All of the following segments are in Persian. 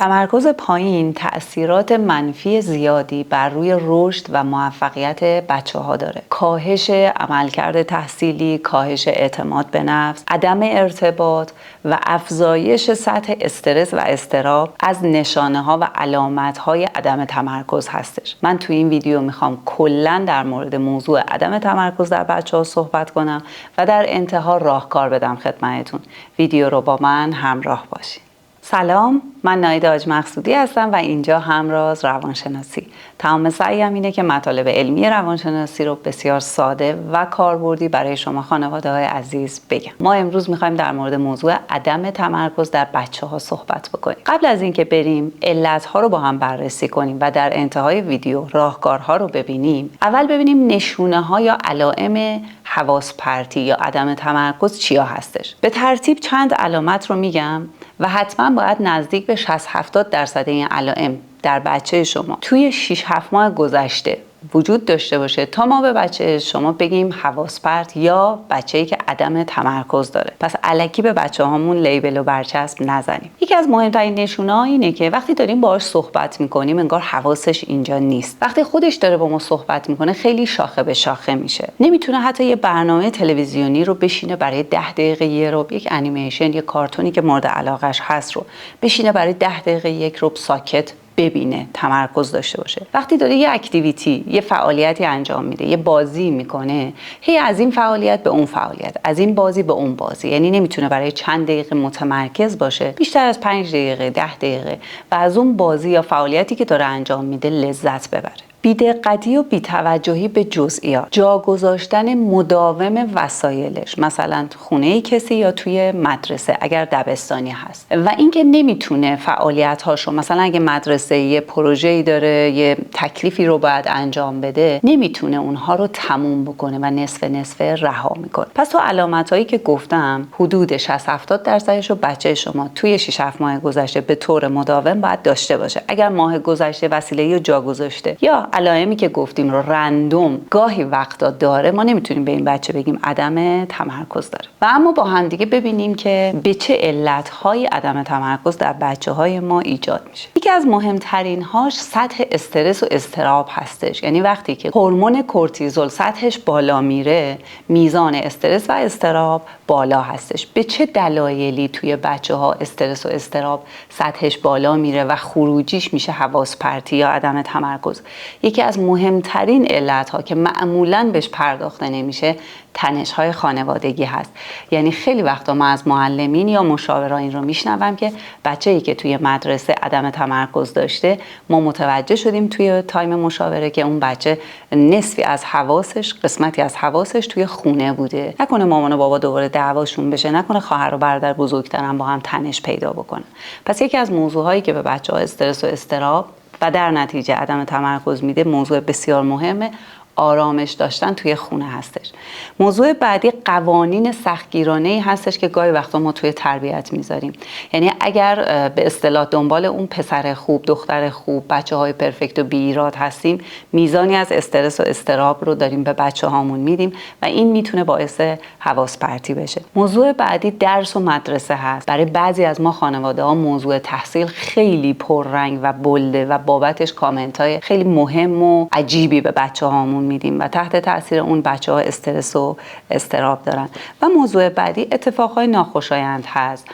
تمرکز پایین تأثیرات منفی زیادی بر روی رشد و موفقیت بچه‌ها داره. کاهش عملکرد تحصیلی، کاهش اعتماد به نفس، عدم ارتباط و افزایش سطح استرس و اضطراب از نشانه‌ها و علامت‌های عدم تمرکز هستش. من توی این ویدیو میخوام کلاً در مورد موضوع عدم تمرکز در بچه‌ها صحبت کنم و در انتها راهکار بدم خدمتتون. ویدیو رو با من همراه باشید. سلام، من ناهید حاج مقصودی هستم و اینجا همراز روانشناسی. تمام سعیم اینه که مطالب علمی روانشناسی رو بسیار ساده و کاربردی برای شما خانواده‌های عزیز بگم. ما امروز میخوایم در مورد موضوع عدم تمرکز در بچه‌ها صحبت بکنیم. قبل از اینکه بریم علت‌ها رو با هم بررسی کنیم و در انتهای ویدیو راهکارها رو ببینیم، اول ببینیم نشونه‌ها یا علائم حواس پرتی یا عدم تمرکز چیا هستش. به ترتیب چند علامت رو میگم و حتما باید نزدیک به 60-70% این علائم در بچه شما توی 6-7 ماه گذشته وجود داشته باشه تا ما به بچه شما بگیم حواس پرت یا بچه‌ای که عدم تمرکز داره. پس الکی به بچه‌هامون لیبل و برچسب نزنیم. یکی از مهمترین نشونه‌ها اینه که وقتی داریم باهاش صحبت می‌کنیم انگار حواسش اینجا نیست. وقتی خودش داره با ما صحبت می‌کنه خیلی شاخه به شاخه میشه. نمیتونه حتی یه برنامه تلویزیونی رو بشینه برای 10 دقیقه یه ربع، یک انیمیشن، یک کارتونی که مورد علاقش هست رو بشینه برای 10 دقیقه یک ربع ساکت ببینه، تمرکز داشته باشه. وقتی داره یه اکتیویتی، یه فعالیتی انجام میده، یه بازی میکنه، هی از این فعالیت به اون فعالیت، از این بازی به اون بازی، یعنی نمیتونه برای چند دقیقه متمرکز باشه بیشتر از 5 دقیقه 10 دقیقه و از اون بازی یا فعالیتی که داره انجام میده لذت ببره. بی‌دقتی و بی‌توجهی به جزئیات، جا گذاشتن مداوم وسایلش، مثلا خونه کسی یا توی مدرسه اگر دبستانی هست، و اینکه نمیتونه فعالیت‌هاشو، مثلا اگه مدرسه یه پروژه‌ای داره، یه تکلیفی رو باید انجام بده، نمیتونه اونها رو تموم بکنه و نصف رها میکنه. پس تو علامتایی که گفتم حدود 60-70% رو بچه شما توی 6-7 ماه گذشته به طور مداوم باید داشته باشه. اگر ماه گذشته وسیله‌ای رو جا گذاشته یا علائمی که گفتیم رو رندوم گاهی وقتا داره، ما نمیتونیم به این بچه بگیم عدم تمرکز داره. و اما با هم دیگه ببینیم که به چه علت‌های عدم تمرکز در بچه‌های ما ایجاد میشه. یکی از مهمترین هاش سطح استرس و اضطراب هستش. یعنی وقتی که هورمون کورتیزول سطحش بالا میره، میزان استرس و اضطراب بالا هستش. به چه دلایلی توی بچه‌ها استرس و اضطراب سطحش بالا میره و خروجیش میشه حواس پرتی یا عدم تمرکز؟ یکی از مهمترین علت‌ها که معمولاً بهش پرداخته نمیشه تنش‌های خانوادگی هست. یعنی خیلی وقتا ما از معلمین یا مشاوران این رو میشنوم که بچه‌ای که توی مدرسه عدم تمرکز داشته، ما متوجه شدیم توی تایم مشاوره که اون بچه نصفی از حواسش، قسمتی از حواسش توی خونه بوده. نکنه مامان و بابا دوباره دعواشون بشه، نکنه خواهر و برادر بزرگترن با هم تنش پیدا بکنن. پس یکی از موضوعهایی که به بچه‌ها استرس و اضطراب و در نتیجه عدم تمرکز میده، موضوع بسیار مهمه، آرامش داشتن توی خونه هستش. موضوع بعدی قوانین سختگیرانه‌ای هستش که گاهی وقتا ما توی تربیت میذاریم. یعنی اگر به اصطلاح دنبال اون پسر خوب، دختر خوب، بچه‌های پرفکت و بی ایراد هستیم، میزانی از استرس و اضطراب رو داریم به بچه‌هامون میدیم و این میتونه باعث حواس پرتی بشه. موضوع بعدی درس و مدرسه هست. برای بعضی از ما خانواده‌ها موضوع تحصیل خیلی پررنگ و بلده و بابتش کامنت‌های خیلی مهم و عجیبی به بچه‌هامون میدیم و تحت تاثیر اون بچه‌ها استرس و اضطراب دارن. و موضوع بعدی اتفاقهای ناخوشایند هست.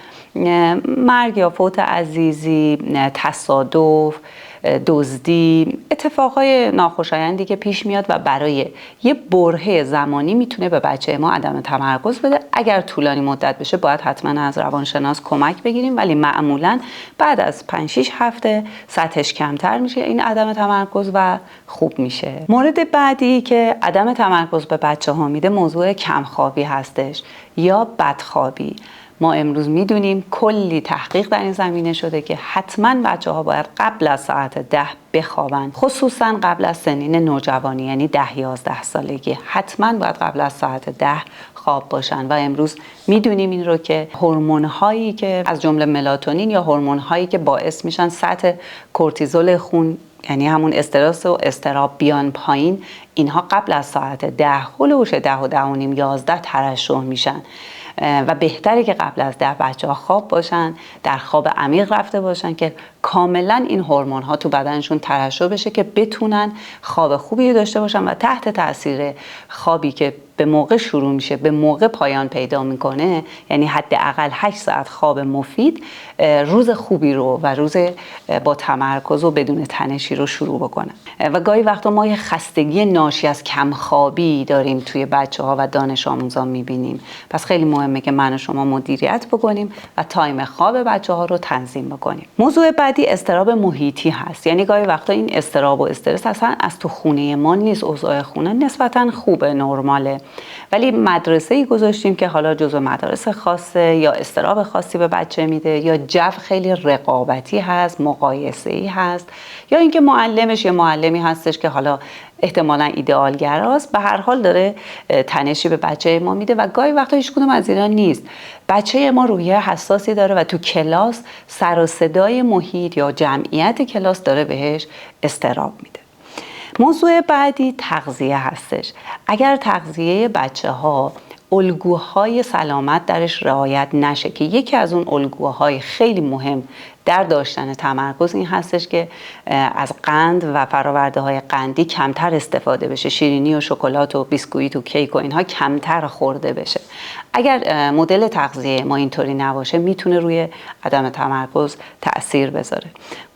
مرگ یا فوت عزیزی، تصادف، دزدی، اتفاقهای ناخوشایندی که پیش میاد و برای یه برهه زمانی میتونه به بچه ما عدم تمرکز بده. اگر طولانی مدت بشه باید حتما از روانشناس کمک بگیریم، ولی معمولا بعد از 5-6 هفته سطحش کمتر میشه این عدم تمرکز و خوب میشه. مورد بعدی که عدم تمرکز به بچه ها میده موضوع کمخوابی هستش یا بدخوابی. ما امروز میدونیم کلی تحقیق در این زمینه شده که حتما بچه‌ها باید قبل از ساعت 10 بخوابن، خصوصا قبل از سنین نوجوانی، یعنی 10-11 سالگی. حتما باید قبل از ساعت 10 خواب باشن و امروز میدونیم این رو که هورمون هایی که از جمله ملاتونین یا هورمون هایی که باعث میشن سطح کورتیزول خون، یعنی همون استرس و اضطراب، بیان پایین، اینها قبل از ساعت 10 هلوش 10 و 10 و نیم 11 ترشح میشن و بهتره که قبل از 10 بچه‌ها خواب باشن، در خواب عمیق رفته باشن که کاملا این هورمون ها تو بدنشون ترشح بشه که بتونن خواب خوبی داشته باشن و تحت تاثیر خوابی که به موقع شروع میشه به موقع پایان پیدا میکنه، یعنی حداقل 8 ساعت خواب مفید، روز خوبی رو و روز با تمرکز و بدون تنشی رو شروع بکنن. و گاهی وقتا ما یه خستگی ناشی از کمخوابی داریم توی بچه‌ها و دانش آموزان میبینیم. پس خیلی مهمه که من و شما مدیریت بکنیم و تایم خواب بچه‌ها رو تنظیم بکنیم. موضوع بعدی اضطراب محیطی هست. یعنی گاهی وقتا این اضطراب و استرس اصلا از تو خونه ما نیست، اوضاع خونه نسبتاً خوبه، نرماله، ولی مدرسه‌ای گذاشتیم که حالا جزو مدارس خاصه یا اضطراب خاصی به بچه میده، یا جو خیلی رقابتی هست، مقایسه‌ای هست، یا اینکه معلمش یا معلمی هستش که حالا احتمالاً ایدئالگراست، به هر حال داره تنشی به بچه ما میده و گاهی وقتا هیچ کدوم از اینا نیست. بچه ما روحیه حساسی داره و تو کلاس سر و صدای محیط یا جمعیت کلاس داره بهش اضطراب میده. موضوع بعدی تغذیه هستش. اگر تغذیه بچه‌ها الگوهای سلامت درش رعایت نشه، که یکی از اون الگوهای خیلی مهم در داشتن تمرکز این هستش که از قند و فراورده های قندی کمتر استفاده بشه، شیرینی و شکلات و بیسکویت و کیک و اینها کمتر خورده بشه. اگر مدل تغذیه ما اینطوری نباشه میتونه روی عدم تمرکز تأثیر بذاره.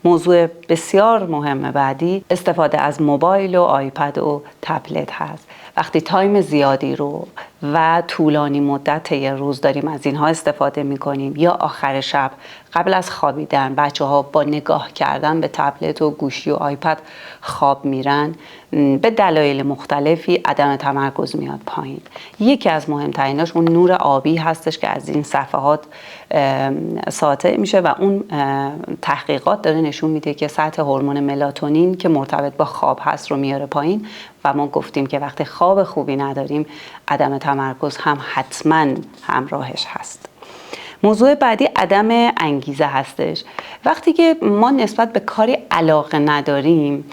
موضوع بسیار مهم بعدی استفاده از موبایل و آیپد و تبلت هست. وقتی تایم زیادی رو و طولانی مدت یه روز داریم از اینها استفاده میکنیم، یا آخر شب قبل از خوابیدن بچه‌ها با نگاه کردن به تبلت و گوشی و آیپد خواب میرن، به دلایل مختلفی عدم تمرکز میاد پایین. یکی از مهمتریناش اون نور آبی هستش که از این صفحات ساطع میشه و اون تحقیقات داره نشون میده که سطح هورمون ملاتونین که مرتبط با خواب هست رو میاره پایین و ما گفتیم که وقتی خواب خوبی نداریم عدم تمرکز هم حتما همراهش هست. موضوع بعدی عدم انگیزه هستش. وقتی که ما نسبت به کاری علاقه نداریم،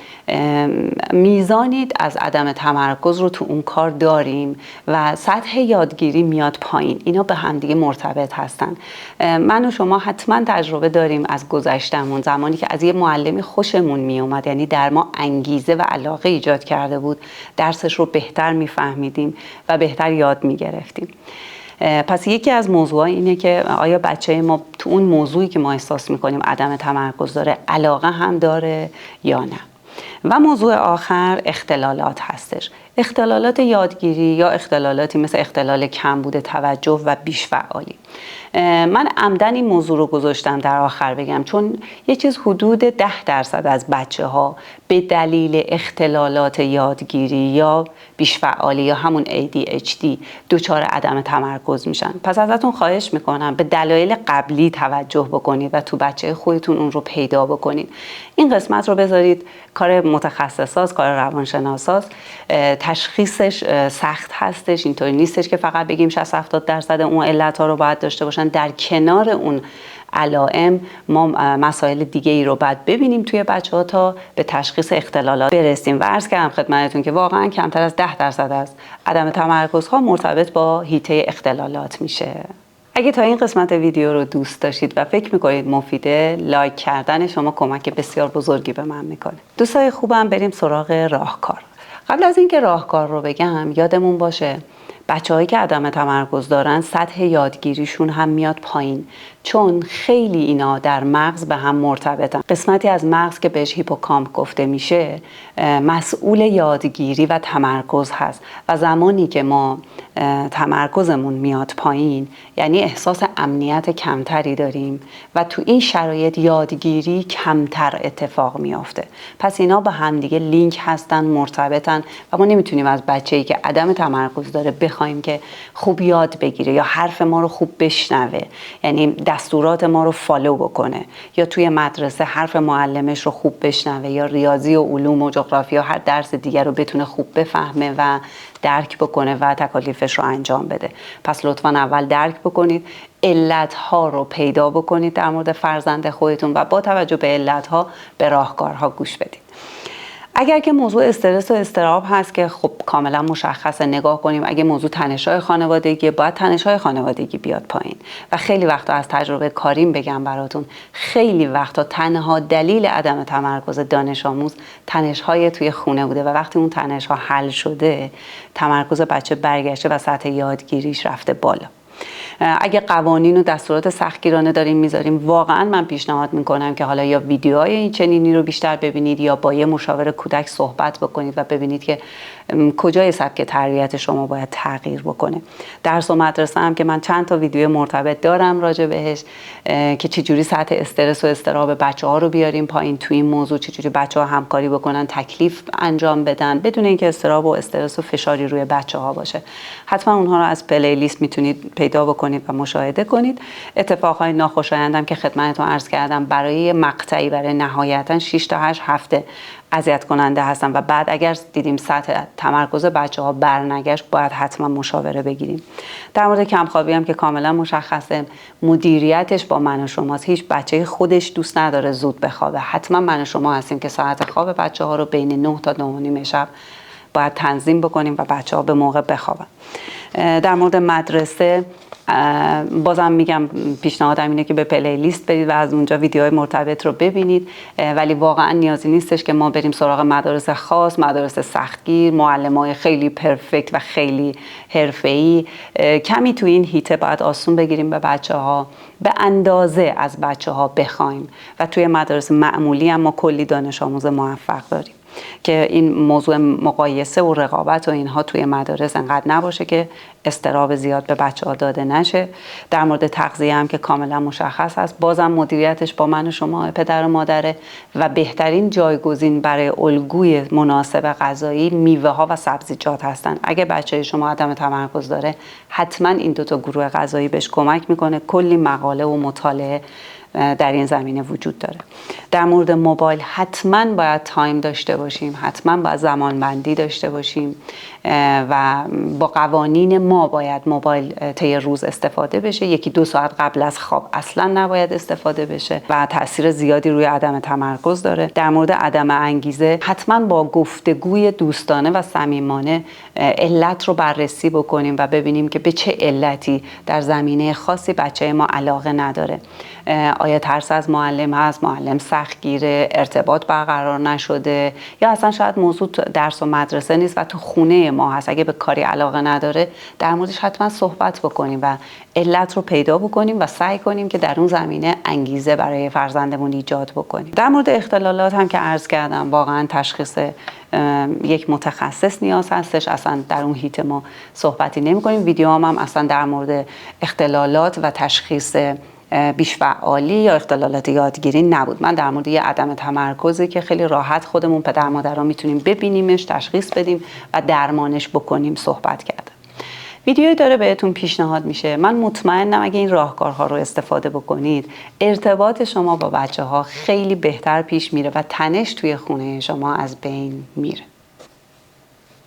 میزانی از عدم تمرکز رو تو اون کار داریم و سطح یادگیری میاد پایین. اینا به هم دیگه مرتبط هستن. من و شما حتما تجربه داریم از گذشتمون، زمانی که از یه معلمی خوشمون میومد، یعنی در ما انگیزه و علاقه ایجاد کرده بود، درسش رو بهتر میفهمیدیم و بهتر یاد میگرفتیم. پس یکی از موضوعها اینه که آیا بچه ما تو اون موضوعی که ما احساس میکنیم عدم تمرکز داره علاقه هم داره یا نه. و موضوع آخر اختلالات هستش. اختلالات یادگیری یا اختلالاتی مثل اختلال کمبود توجه و بیش‌فعالی. من عمدن این موضوع رو گذاشتم در آخر بگم، چون یه چیز حدود 10% از بچه‌ها به دلیل اختلالات یادگیری یا بیش‌فعالی یا همون ADHD دچار عدم تمرکز میشن. پس ازتون خواهش میکنم به دلایل قبلی توجه بکنید و تو بچه خودتون اون رو پیدا بکنید. این قسمت رو بذارید کار متخصصاست، کار روانشناساست. تشخیصش سخت هستش، اینطوری نیستش که فقط بگیم 60-70% اون علت‌ها رو باید داشته باشن. در کنار اون علائم ما مسائل دیگه ای رو باید ببینیم توی بچه‌ها تا به تشخیص اختلالات برسیم. و عرض کردم خدمتتون که واقعا کمتر از 10% از عدم تمرکزها مرتبط با حیطه اختلالات میشه. اگه تا این قسمت ویدیو رو دوست داشتید و فکر میکنید مفیده، لایک کردن شما کمک بسیار بزرگی به من میکنه. دوستای خوبم، بریم سراغ راهکار. قبل از اینکه راهکار رو بگم یادمون باشه بچه‌هایی که عدم تمرکز دارن سطح یادگیریشون هم میاد پایین، چون خیلی اینا در مغز به هم مرتبطن. قسمتی از مغز که بهش هیپوکامپ گفته میشه مسئول یادگیری و تمرکز هست و زمانی که ما تمرکزمون میاد پایین یعنی احساس امنیت کمتری داریم و تو این شرایط یادگیری کمتر اتفاق میافته. پس اینا با هم دیگه لینک هستن، مرتبطن و ما نمیتونیم از بچه‌ای که عدم تمرکز داره بخوایم که خوب یاد بگیره یا حرف ما رو خوب بشنوه، یعنی دستورات ما رو فالو بکنه، یا توی مدرسه حرف معلمش رو خوب بشنوه، یا ریاضی و علوم و جغرافیا هر درس دیگر رو بتونه خوب بفهمه و درک بکنه و تکالیفش رو انجام بده. پس لطفاً اول درک بکنید، علتها رو پیدا بکنید در مورد فرزند خودتون و با توجه به علتها به راهکارها گوش بدید. اگر که موضوع استرس و اضطراب هست که خب کاملا مشخصه، نگاه کنیم اگه موضوع تنش‌های خانوادگی، باید تنش‌های خانوادگی بیاد پایین. و خیلی وقتا از تجربه کاریم بگم براتون، خیلی وقتا تنها دلیل عدم تمرکز دانش آموز تنش‌های توی خونه بوده و وقتی اون تنش‌ها حل شده، تمرکز بچه برگشته و سطح یادگیریش رفته بالا. اگه قوانین و دستورات سختگیرانه داریم میذاریم، واقعا من پیشنهاد میکنم که حالا یا ویدیوهای این چنینی رو بیشتر ببینید یا با یه مشاور کودک صحبت بکنید و ببینید که کجای سبک تربیت شما باید تغییر بکنه. درس و مدرسه هم که من چند تا ویدیو مرتبط دارم راجع بهش که چجوری سطح استرس و اضطراب بچه‌ها رو بیاریم پایین تو این موضوع، چجوری بچه‌ها همکاری بکنن، تکلیف انجام بدن بدون اینکه اضطراب و استرس و فشاری روی بچه‌ها باشه. حتما اونها رو از پلی لیست میتونید پیدا بکنید و مشاهده کنید. اتفاقهای ناخوشایندم که خدمتتون عرض کردم برای مقطعی، برای نهایتا 6 تا 8 هفته اذیت کننده هستن و بعد اگر دیدیم سطح تمرکز بچه‌ها برنگشت، باید حتما مشاوره بگیریم. در مورد کمخوابی هم که کاملا مشخصه، مدیریتش با من و شماست. هیچ بچه خودش دوست نداره زود بخوابه. حتما من و شما هستیم که ساعت خواب بچه‌ها رو بین 9 تا 9:30 شب باید تنظیم بکنیم و بچه‌ها به موقع بخوابن. در مورد مدرسه بازم میگم پیشنهادم اینه که به پلی لیست برید و از اونجا ویدیوهای مرتبط رو ببینید، ولی واقعا نیازی نیستش که ما بریم سراغ مدارس خاص، مدارس سختگیر، معلمای خیلی پرفکت و خیلی حرفه‌ای. کمی تو این هیته باید آسون بگیریم به بچه‌ها، به اندازه از بچه‌ها بخوایم و توی مدارس معمولی هم ما کلی دانش آموز موفق داریم که این موضوع مقایسه و رقابت و اینها توی مدارس انقدر نباشه که اضطراب زیاد به بچه‌ها داده نشه. در مورد تغذیه هم که کاملا مشخص هست، بازم مدیریتش با من و شما پدر و مادره و بهترین جایگزین برای الگوی مناسب غذایی میوه ها و سبزیجات هستن. اگه بچه شما عدم تمرکز داره، حتما این دو تا گروه غذایی بهش کمک میکنه. کلی مقاله و مطالعه در این زمینه وجود داره. در مورد موبایل حتما باید تایم داشته باشیم، حتما باید زمان بندی داشته باشیم و با قوانین ما باید موبایل طی روز استفاده بشه. 1-2 ساعت قبل از خواب اصلا نباید استفاده بشه و تاثیر زیادی روی عدم تمرکز داره. در مورد عدم انگیزه حتما با گفتگوی دوستانه و صمیمانه علت رو بررسی بکنیم و ببینیم که به چه علتی در زمینه خاصی بچه ما علاقه نداره. آیا ترس از معلم هست، معلم سختگیره، ارتباط برقرار نشده، یا اصلا شاید موضوع درس و مدرسه نیست و تو خونه ما هست. اگه به کاری علاقه نداره، در موردش حتما صحبت بکنیم و علت رو پیدا بکنیم و سعی کنیم که در اون زمینه انگیزه برای فرزندمون ایجاد بکنیم. در مورد اختلالات هم که عرض کردم، واقعا تشخیص یک متخصص نیاز هستش. اصلا در اون هیت ما صحبتی نمی کنیم. ویدیو هم اصلا در مورد اختلالات و تشخیص بیش‌فعالی یا اختلالات یادگیری نبود. من در مورد یه عدم تمرکزی که خیلی راحت خودمون پدر مادرها میتونیم ببینیمش، تشخیص بدیم و درمانش بکنیم صحبت کردم. ویدیویی داره بهتون پیشنهاد میشه. من مطمئنم اگه این راهکارها رو استفاده بکنید، ارتباط شما با بچه‌ها خیلی بهتر پیش میره و تنش توی خونه شما از بین میره.